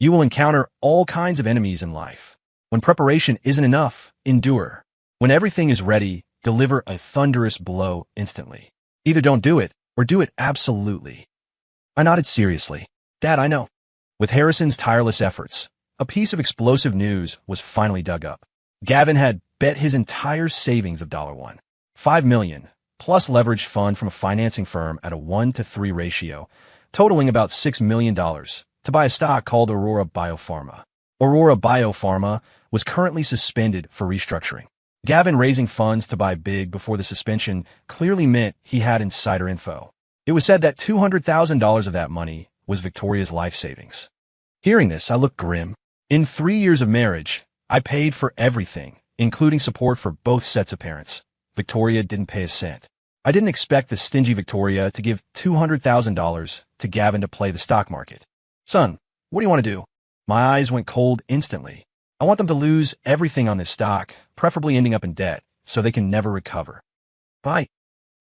You will encounter all kinds of enemies in life. When preparation isn't enough, endure. When everything is ready, deliver a thunderous blow instantly. Either don't do it, or do it absolutely. I nodded seriously. Dad, I know. With Harrison's tireless efforts, a piece of explosive news was finally dug up. Gavin had bet his entire savings of $5 million, plus leveraged fund from a financing firm at a 1-to-3 ratio, totaling about $6 million, to buy a stock called Aurora Biopharma. Aurora Biopharma was currently suspended for restructuring. Gavin raising funds to buy big before the suspension clearly meant he had insider info. It was said that $200,000 of that money was Victoria's life savings. Hearing this, I looked grim. In 3 years of marriage, I paid for everything, including support for both sets of parents. Victoria didn't pay a cent. I didn't expect the stingy Victoria to give $200,000 to Gavin to play the stock market. Son, what do you want to do? My eyes went cold instantly. I want them to lose everything on this stock, preferably ending up in debt, so they can never recover. Bye.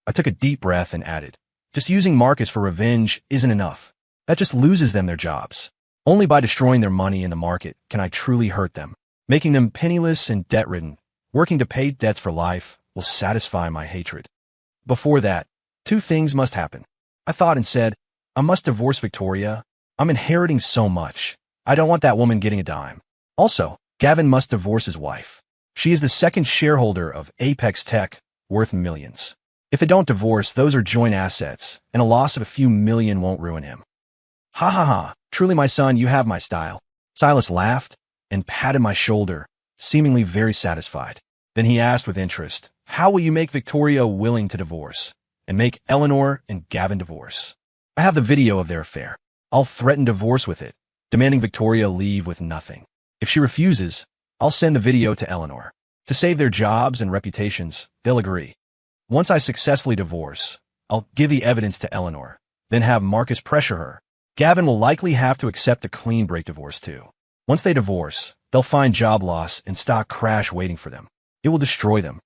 I took a deep breath and added, just using Marcus for revenge isn't enough. That just loses them their jobs. Only by destroying their money in the market can I truly hurt them. Making them penniless and debt-ridden, working to pay debts for life, will satisfy my hatred. Before that, 2 things must happen. I thought and said, I must divorce Victoria. I'm inheriting so much. I don't want that woman getting a dime. Also, Gavin must divorce his wife. She is the second shareholder of Apex Tech, worth millions. If it don't divorce, those are joint assets, and a loss of a few million won't ruin him. Ha ha ha, truly my son, you have my style. Silas laughed and patted my shoulder, seemingly very satisfied. Then he asked with interest, how will you make Victoria willing to divorce, and make Eleanor and Gavin divorce? I have the video of their affair. I'll threaten divorce with it, demanding Victoria leave with nothing. If she refuses, I'll send the video to Eleanor. To save their jobs and reputations, they'll agree. Once I successfully divorce, I'll give the evidence to Eleanor, then have Marcus pressure her. Gavin will likely have to accept a clean break divorce too. Once they divorce, they'll find job loss and stock crash waiting for them. It will destroy them.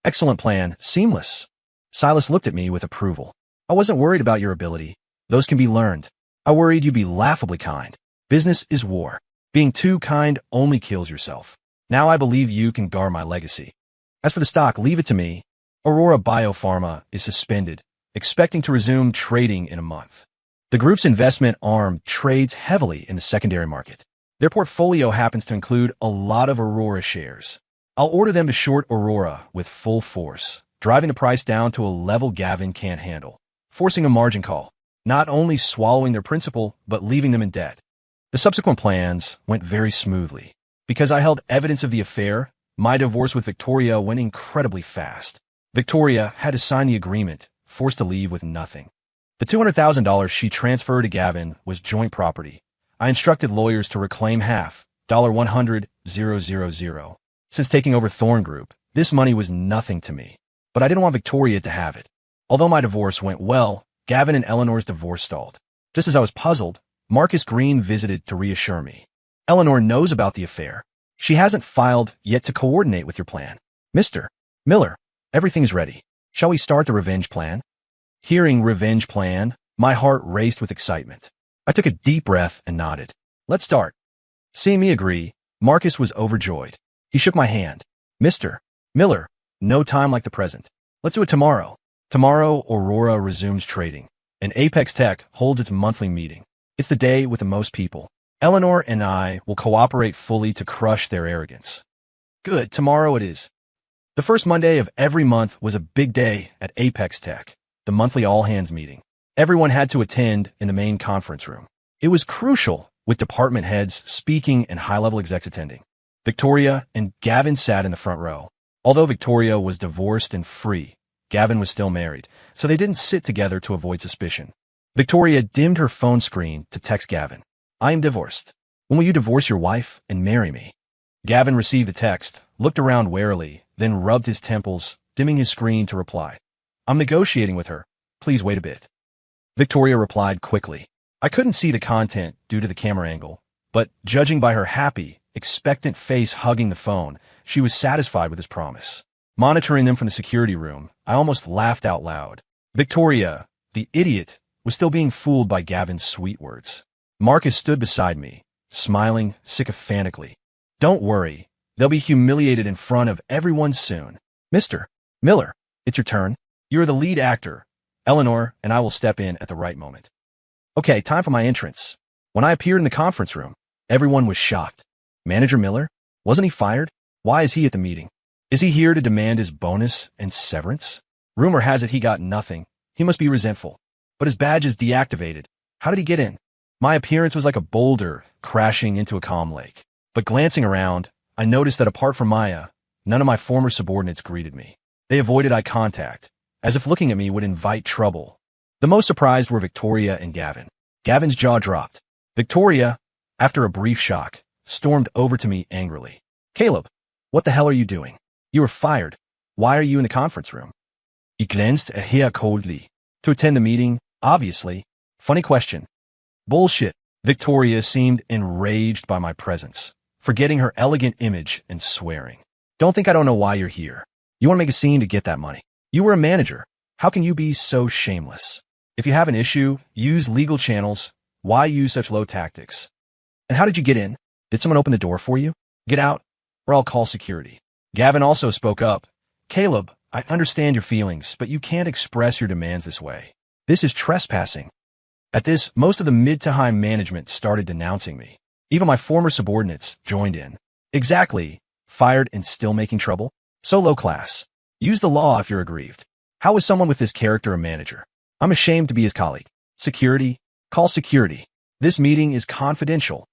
Excellent plan, seamless. Silas looked at me with approval. I wasn't worried about your ability. Those can be learned. I worried you'd be laughably kind. Business is war. Being too kind only kills yourself. Now I believe you can guard my legacy. As for the stock, leave it to me. Aurora Biopharma is suspended, expecting to resume trading in a month. The group's investment arm trades heavily in the secondary market. Their portfolio happens to include a lot of Aurora shares. I'll order them to short Aurora with full force, driving the price down to a level Gavin can't handle, forcing a margin call, not only swallowing their principal, but leaving them in debt. The subsequent plans went very smoothly. Because I held evidence of the affair, my divorce with Victoria went incredibly fast. Victoria had to sign the agreement, forced to leave with nothing. The $200,000 she transferred to Gavin was joint property. I instructed lawyers to reclaim half, $100,000. Since taking over Thorn Group, this money was nothing to me. But I didn't want Victoria to have it. Although my divorce went well, Gavin and Eleanor's divorce stalled. Just as I was puzzled, Marcus Green visited to reassure me. Eleanor knows about the affair. She hasn't filed yet to coordinate with your plan. Mr. Miller, everything's ready. Shall we start the revenge plan? Hearing revenge plan, my heart raced with excitement. I took a deep breath and nodded. Let's start. Seeing me agree, Marcus was overjoyed. He shook my hand. Mr. Miller, no time like the present. Let's do it tomorrow. Tomorrow, Aurora resumes trading, and Apex Tech holds its monthly meeting. It's the day with the most people. Eleanor and I will cooperate fully to crush their arrogance. Good, tomorrow it is. The first Monday of every month was a big day at Apex Tech, the monthly all-hands meeting. Everyone had to attend in the main conference room. It was crucial, with department heads speaking and high-level execs attending. Victoria and Gavin sat in the front row. Although Victoria was divorced and free, Gavin was still married, so they didn't sit together to avoid suspicion. Victoria dimmed her phone screen to text Gavin. I am divorced. When will you divorce your wife and marry me? Gavin received the text, looked around warily, then rubbed his temples, dimming his screen to reply. I'm negotiating with her. Please wait a bit. Victoria replied quickly. I couldn't see the content due to the camera angle, but judging by her happy, expectant face hugging the phone, she was satisfied with his promise. Monitoring them from the security room, I almost laughed out loud. Victoria, the idiot, was still being fooled by Gavin's sweet words. Marcus stood beside me, smiling sycophantically. Don't worry, they'll be humiliated in front of everyone soon. Mr. Miller, it's your turn. You're the lead actor. Eleanor and I will step in at the right moment. Okay, time for my entrance. When I appeared in the conference room, everyone was shocked. Manager Miller? Wasn't he fired? Why is he at the meeting? Is he here to demand his bonus and severance? Rumor has it he got nothing. He must be resentful. But his badge is deactivated. How did he get in? My appearance was like a boulder crashing into a calm lake. But glancing around, I noticed that apart from Maya, none of my former subordinates greeted me. They avoided eye contact, as if looking at me would invite trouble. The most surprised were Victoria and Gavin. Gavin's jaw dropped. Victoria, after a brief shock, stormed over to me angrily. Caleb, what the hell are you doing? You were fired. Why are you in the conference room? He glanced at her coldly. To attend the meeting, obviously. Funny question. Bullshit. Victoria seemed enraged by my presence, forgetting her elegant image and swearing. Don't think I don't know why you're here. You want to make a scene to get that money. You were a manager. How can you be so shameless? If you have an issue, use legal channels. Why use such low tactics? And how did you get in? Did someone open the door for you? Get out, or I'll call security. Gavin also spoke up. Caleb, I understand your feelings, but you can't express your demands this way. This is trespassing. At this, most of the mid to high management started denouncing me. Even my former subordinates joined in. Exactly. Fired and still making trouble? So low class. Use the law if you're aggrieved. How is someone with this character a manager? I'm ashamed to be his colleague. Security? Call security. This meeting is confidential.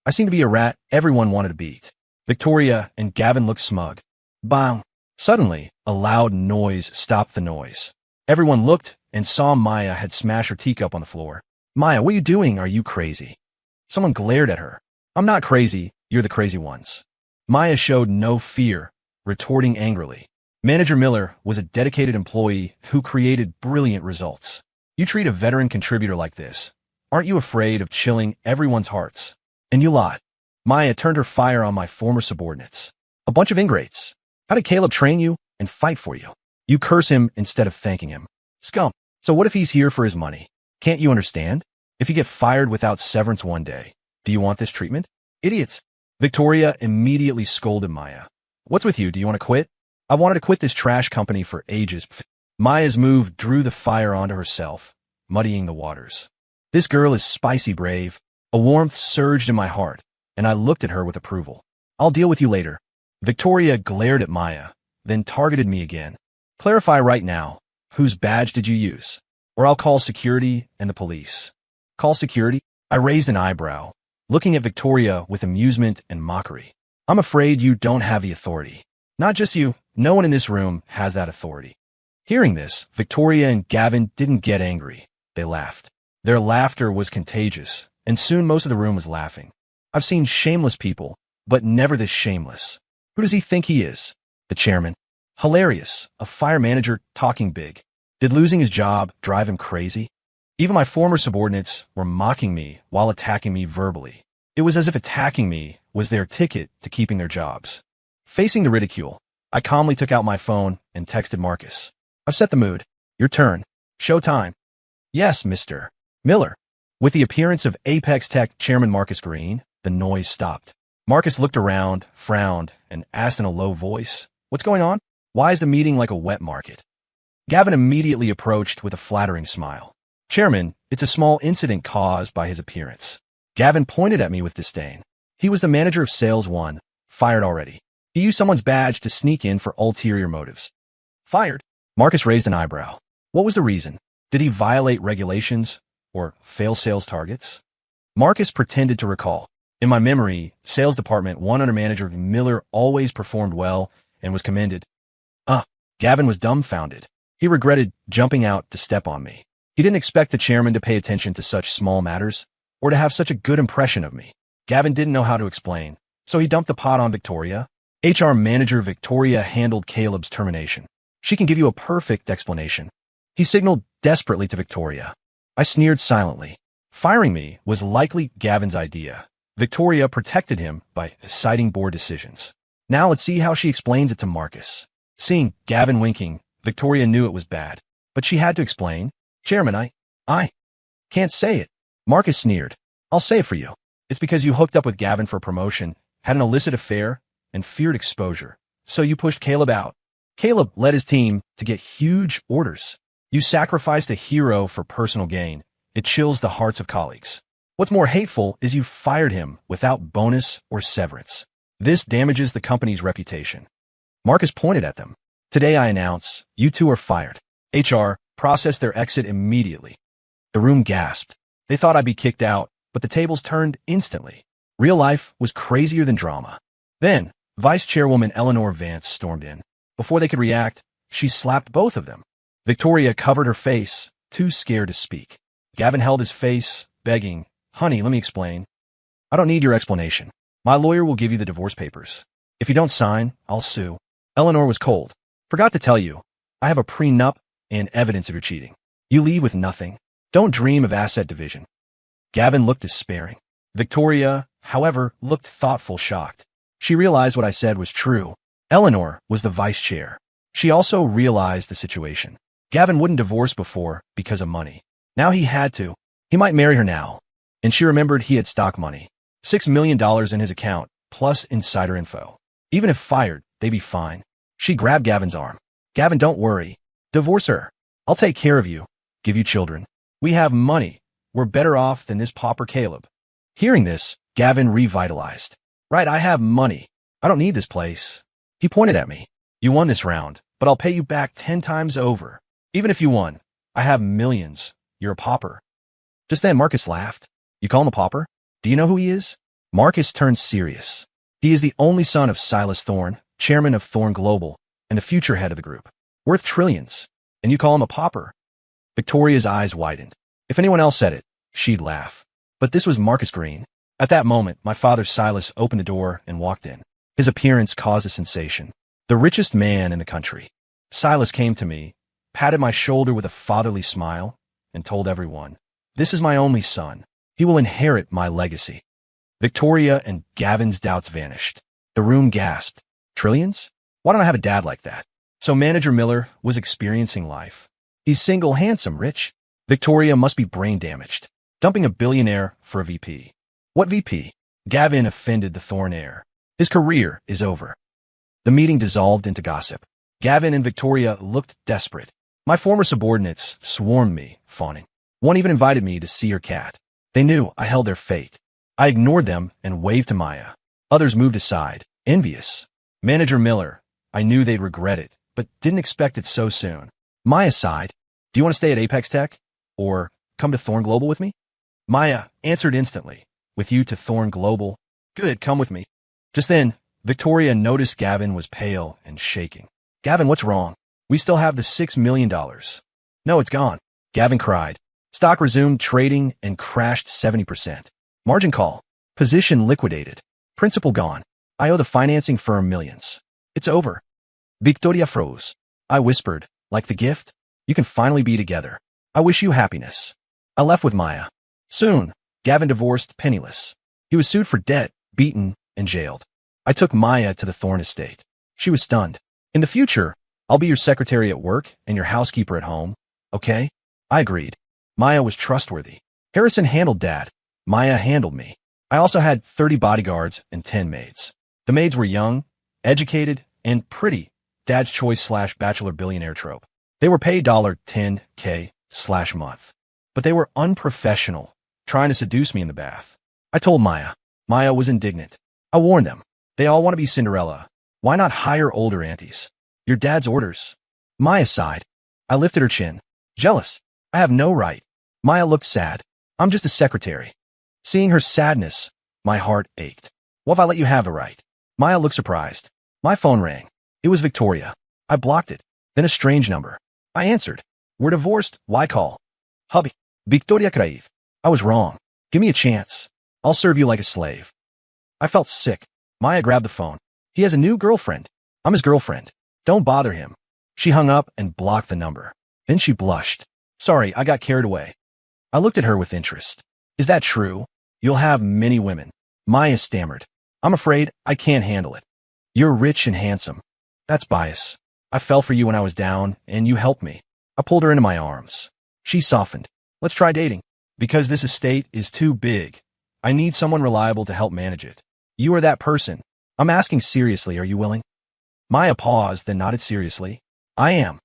I seem to be a rat everyone wanted to beat. Victoria and Gavin looked smug. Bang. Suddenly, a loud noise stopped the noise. Everyone looked and saw Maya had smashed her teacup on the floor. Maya, what are you doing? Are you crazy? Someone glared at her. I'm not crazy. You're the crazy ones. Maya showed no fear, retorting angrily. Manager Miller was a dedicated employee who created brilliant results. You treat a veteran contributor like this. Aren't you afraid of chilling everyone's hearts? And you lied. Maya turned her fire on my former subordinates. A bunch of ingrates. How did Caleb train you and fight for you? You curse him instead of thanking him. Scum. So what if he's here for his money? Can't you understand? If you get fired without severance one day, do you want this treatment? Idiots. Victoria immediately scolded Maya. What's with you? Do you want to quit? I've wanted to quit this trash company for ages. Maya's move drew the fire onto herself, muddying the waters. This girl is spicy brave. A warmth surged in my heart, and I looked at her with approval. I'll deal with you later. Victoria glared at Maya, then targeted me again. Clarify right now, whose badge did you use? Or I'll call security and the police. Call security? I raised an eyebrow, looking at Victoria with amusement and mockery. I'm afraid you don't have the authority. Not just you, no one in this room has that authority. Hearing this, Victoria and Gavin didn't get angry. They laughed. Their laughter was contagious, and soon most of the room was laughing. I've seen shameless people, but never this shameless. Who does he think he is? The chairman. Hilarious, a fire manager talking big. Did losing his job drive him crazy? Even my former subordinates were mocking me while attacking me verbally. It was as if attacking me was their ticket to keeping their jobs. Facing the ridicule, I calmly took out my phone and texted Marcus. I've set the mood. Your turn. Show time. Yes, Mr. Miller. With the appearance of Apex Tech Chairman Marcus Green, the noise stopped. Marcus looked around, frowned, and asked in a low voice, "What's going on? Why is the meeting like a wet market?" Gavin immediately approached with a flattering smile. "Chairman, it's a small incident caused by his appearance." Gavin pointed at me with disdain. He was the manager of Sales 1, fired already. He used someone's badge to sneak in for ulterior motives. Fired? Marcus raised an eyebrow. What was the reason? Did he violate regulations or fail sales targets? Marcus pretended to recall. In my memory, sales department 1 under manager Miller always performed well and was commended. Gavin was dumbfounded. He regretted jumping out to step on me. He didn't expect the chairman to pay attention to such small matters or to have such a good impression of me. Gavin didn't know how to explain, so he dumped the pot on Victoria. HR manager Victoria handled Caleb's termination. She can give you a perfect explanation. He signaled desperately to Victoria. I sneered silently. Firing me was likely Gavin's idea. Victoria protected him by citing board decisions. Now let's see how she explains it to Marcus. Seeing Gavin winking, Victoria knew it was bad, but she had to explain. Chairman, I can't say it. Marcus sneered. I'll say it for you. It's because you hooked up with Gavin for promotion, had an illicit affair, and feared exposure. So you pushed Caleb out. Caleb led his team to get huge orders. You sacrificed a hero for personal gain. It chills the hearts of colleagues. What's more hateful is you fired him without bonus or severance. This damages the company's reputation. Marcus pointed at them. Today I announce, you two are fired. HR processed their exit immediately. The room gasped. They thought I'd be kicked out, but the tables turned instantly. Real life was crazier than drama. Then, Vice Chairwoman Eleanor Vance stormed in. Before they could react, she slapped both of them. Victoria covered her face, too scared to speak. Gavin held his face, begging, "Honey, let me explain." "I don't need your explanation. My lawyer will give you the divorce papers. If you don't sign, I'll sue." Eleanor was cold. "Forgot to tell you, I have a prenup and evidence of your cheating. You leave with nothing. Don't dream of asset division." Gavin looked despairing. Victoria, however, looked thoughtful, shocked. She realized what I said was true. Eleanor was the vice chair. She also realized the situation. Gavin wouldn't divorce before because of money. Now he had to. He might marry her now. And she remembered he had stock money. $6 million in his account, plus insider info. Even if fired, they'd be fine. She grabbed Gavin's arm. "Gavin, don't worry. Divorce her. I'll take care of you. Give you children. We have money. We're better off than this pauper Caleb." Hearing this, Gavin revitalized. "Right, I have money. I don't need this place." He pointed at me. "You won this round, but I'll pay you back 10 times over. Even if you won, I have millions. You're a pauper." Just then, Marcus laughed. "You call him a pauper? Do you know who he is?" Marcus turned serious. "He is the only son of Silas Thorne, chairman of Thorne Global, and the future head of the group. Worth trillions. And you call him a pauper?" Victoria's eyes widened. If anyone else said it, she'd laugh. But this was Marcus Green. At that moment, my father Silas opened the door and walked in. His appearance caused a sensation. The richest man in the country. Silas came to me, patted my shoulder with a fatherly smile, and told everyone, "This is my only son. He will inherit my legacy." Victoria and Gavin's doubts vanished. The room gasped. Trillions? Why don't I have a dad like that? So Manager Miller was experiencing life. He's single, handsome, rich. Victoria must be brain damaged. Dumping a billionaire for a VP. What VP? Gavin offended the Thorne heir. His career is over. The meeting dissolved into gossip. Gavin and Victoria looked desperate. My former subordinates swarmed me, fawning. One even invited me to see her cat. They knew I held their fate. I ignored them and waved to Maya. Others moved aside, envious. Manager Miller, I knew they'd regret it, but didn't expect it so soon. Maya sighed. "Do you want to stay at Apex Tech? Or come to Thorne Global with me?" Maya answered instantly. "With you to Thorne Global? Good, come with me." Just then, Victoria noticed Gavin was pale and shaking. "Gavin, what's wrong? We still have the $6 million. "No, it's gone." Gavin cried. Stock resumed trading and crashed 70%. Margin call. Position liquidated. Principal gone. I owe the financing firm millions. It's over. Victoria froze. I whispered, "Like the gift? You can finally be together. I wish you happiness." I left with Maya. Soon, Gavin divorced penniless. He was sued for debt, beaten, and jailed. I took Maya to the Thorn estate. She was stunned. In the future, I'll be your secretary at work and your housekeeper at home, okay? I agreed. Maya was trustworthy. Harrison handled Dad. Maya handled me. I also had 30 bodyguards and 10 maids. The maids were young, educated, and pretty. Dad's choice/bachelor billionaire trope. They were paid $10K/month. But they were unprofessional, trying to seduce me in the bath. I told Maya. Maya was indignant. I warned them. They all want to be Cinderella. Why not hire older aunties? Your dad's orders. Maya sighed. I lifted her chin. Jealous. I have no right. Maya looked sad. I'm just a secretary. Seeing her sadness, my heart ached. What if I let you have the right? Maya looked surprised. My phone rang. It was Victoria. I blocked it. Then a strange number. I answered. We're divorced. Why call? Hubby. Victoria Craive. I was wrong. Give me a chance. I'll serve you like a slave. I felt sick. Maya grabbed the phone. He has a new girlfriend. I'm his girlfriend. Don't bother him. She hung up and blocked the number. Then she blushed. Sorry, I got carried away. I looked at her with interest. Is that true? You'll have many women. Maya stammered. I'm afraid I can't handle it. You're rich and handsome. That's bias. I fell for you when I was down, and you helped me. I pulled her into my arms. She softened. Let's try dating. Because this estate is too big. I need someone reliable to help manage it. You are that person. I'm asking seriously, are you willing? Maya paused, then nodded seriously. I am.